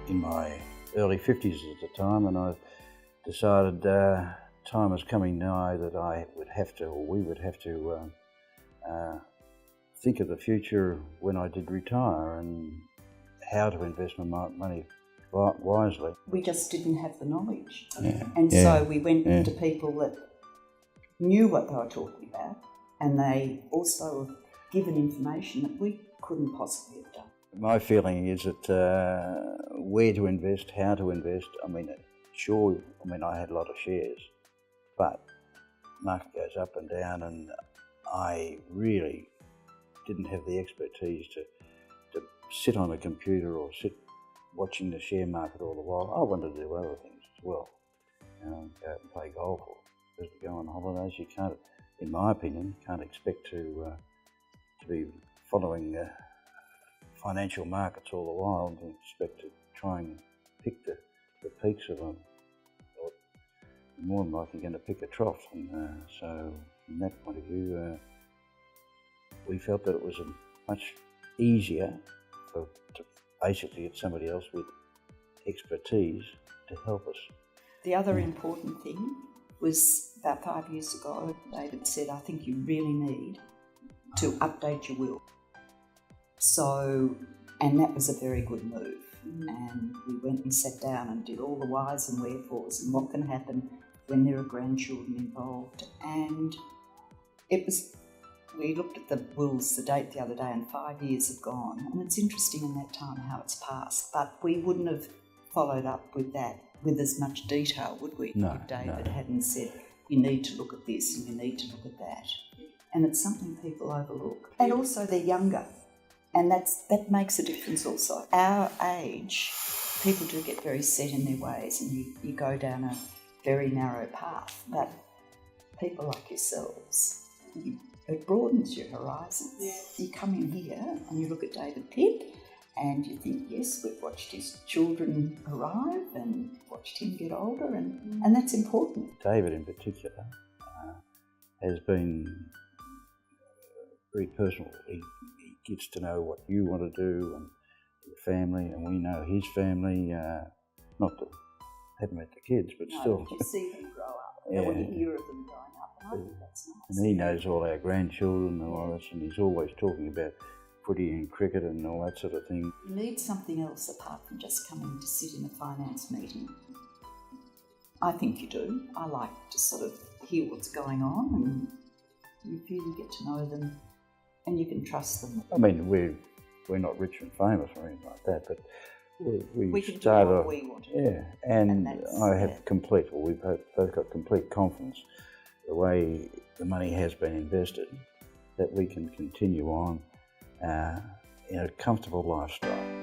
in my early 50s at the time, and I decided time was coming nigh that I would have to, or we would have to, think of the future when I did retire and how to invest my money wisely. We just didn't have the knowledge. Yeah. And so we went to people that knew what they were talking about, and they also have given information that we couldn't possibly have done. My feeling is that where to invest, how to invest, I mean, I had a lot of shares, but market goes up and down, and I really didn't have the expertise to sit on a computer or sit watching the share market all the while. I wanted to do other things as well. Go out and play golf or just go on holidays. You can't, in my opinion, expect to be following financial markets all the while and expect to try and pick the peaks of them. Or more than likely you're going to pick a trough. And so from that point of view, we felt that it was much easier to basically get somebody else with expertise to help us. The other important thing was about 5 years ago, David said, I think you really need to update your will. So, and that was a very good move. And we went and sat down and did all the whys and wherefores and what can happen when there are grandchildren involved. And we looked at the wills, the date the other day, and 5 years have gone. And it's interesting in that time how it's passed. But we wouldn't have followed up with that with as much detail, would we? No, if David hadn't said, you need to look at this and you need to look at that. And it's something people overlook. And also they're younger. And that makes a difference also. Our age, people do get very set in their ways and you go down a very narrow path. But people like yourselves, it broadens your horizons. Yeah. You come in here and you look at David Pitt and you think, yes, we've watched his children arrive and watched him get older, and that's important. David in particular has been very personal. He gets to know what you want to do and your family, and we know his family, not that I haven't met the kids, but still. But you see them grow up, or you hear of them growing up, and I think that's nice. And he knows all our grandchildren and all this, and he's always talking about footy and cricket and all that sort of thing. You need something else apart from just coming to sit in a finance meeting. I think you do. I like to sort of hear what's going on, and you feel you get to know them and you can trust them. I mean, we're not rich and famous or anything like that, but we can do what we want to do. Yeah, and I have we've both got complete confidence the way the money has been invested, that we can continue on in a comfortable lifestyle.